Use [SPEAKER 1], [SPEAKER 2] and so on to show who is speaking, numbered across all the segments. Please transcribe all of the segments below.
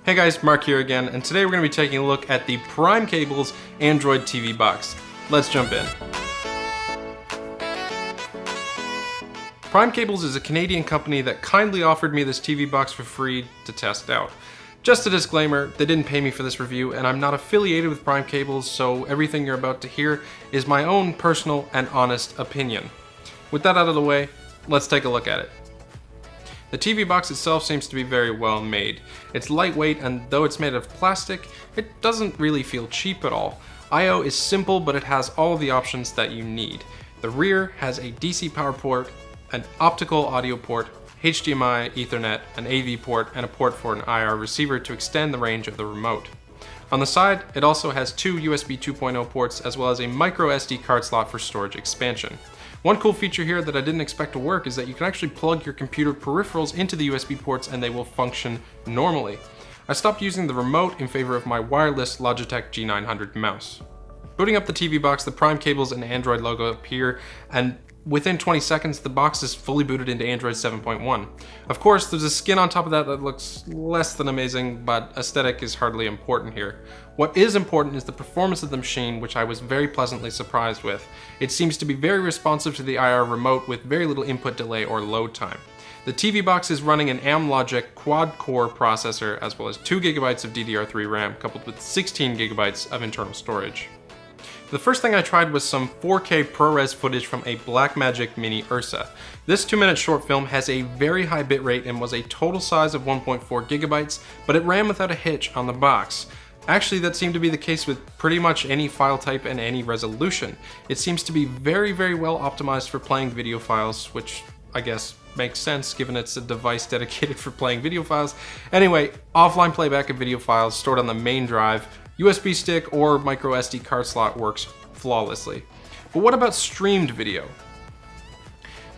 [SPEAKER 1] Hey guys, Mark here again, and today we're going to be taking a look at the PrimeCables Android TV box. Let's jump in. PrimeCables is a Canadian company that kindly offered me this TV box for free to test out. Just a disclaimer, they didn't pay me for this review, and I'm not affiliated with PrimeCables, so everything you're about to hear is my own personal and honest opinion. With that out of the way, let's take a look at it. The TV box itself seems to be very well made. It's lightweight, and though it's made of plastic, it doesn't really feel cheap at all. I/O is simple, but it has all of the options that you need. The rear has a DC power port, an optical audio port, HDMI, Ethernet, an AV port, and a port for an IR receiver to extend the range of the remote. On the side, it also has two USB 2.0 ports as well as a micro SD card slot for storage expansion. One cool feature here that I didn't expect to work is that you can actually plug your computer peripherals into the USB ports and they will function normally. I stopped using the remote in favor of my wireless Logitech G900 mouse. Booting up the TV box, the PrimeCables and Android logo appear, and within 20 seconds, the box is fully booted into Android 7.1. Of course, there's a skin on top of that looks less than amazing, but aesthetic is hardly important here. What is important is the performance of the machine, which I was very pleasantly surprised with. It seems to be very responsive to the IR remote with very little input delay or load time. The TV box is running an Amlogic quad-core processor as well as 2 GB of DDR3 RAM coupled with 16 GB of internal storage. The first thing I tried was some 4K ProRes footage from a Blackmagic Mini Ursa. This 2-minute short film has a very high bitrate and was a total size of 1.4 GB, but it ran without a hitch on the box. Actually, that seemed to be the case with pretty much any file type and any resolution. It seems to be very well optimized for playing video files, which I guess makes sense given it's a device dedicated for playing video files. Anyway, offline playback of video files stored on the main drive, USB stick or micro SD card slot works flawlessly. But what about streamed video?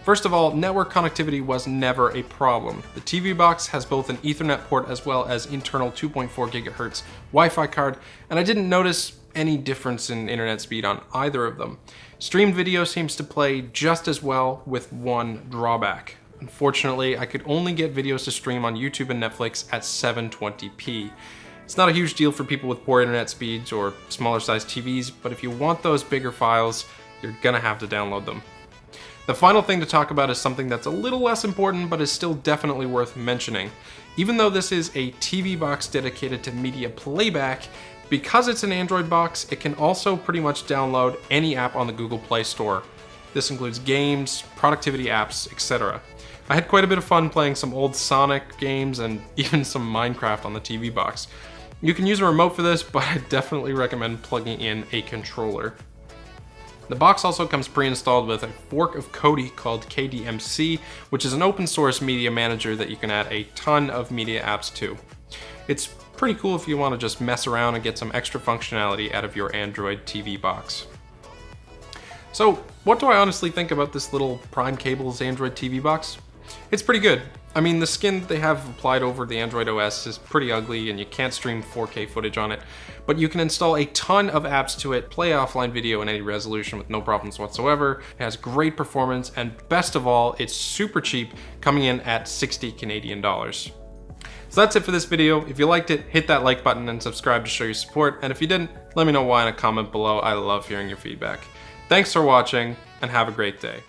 [SPEAKER 1] First of all, network connectivity was never a problem. The TV box has both an Ethernet port as well as internal 2.4 GHz Wi-Fi card, and I didn't notice any difference in internet speed on either of them. Streamed video seems to play just as well with one drawback. Unfortunately, I could only get videos to stream on YouTube and Netflix at 720p. It's not a huge deal for people with poor internet speeds or smaller sized TVs, but if you want those bigger files, you're gonna have to download them. The final thing to talk about is something that's a little less important, but is still definitely worth mentioning. Even though this is a TV box dedicated to media playback, because it's an Android box, it can also pretty much download any app on the Google Play Store. This includes games, productivity apps, etc. I had quite a bit of fun playing some old Sonic games and even some Minecraft on the TV box. You can use a remote for this, but I definitely recommend plugging in a controller. The box also comes pre-installed with a fork of Kodi called KDMC, which is an open source media manager that you can add a ton of media apps to. It's pretty cool if you want to just mess around and get some extra functionality out of your Android TV box. So, what do I honestly think about this little PrimeCables Android TV box? It's pretty good. I mean, the skin they have applied over the Android OS is pretty ugly and you can't stream 4K footage on it, but you can install a ton of apps to it, play offline video in any resolution with no problems whatsoever. It has great performance, and best of all, it's super cheap, coming in at 60 Canadian dollars. So that's it for this video. If you liked it, hit that like button and subscribe to show your support, and if you didn't, let me know why in a comment below. I love hearing your feedback. Thanks for watching, and have a great day.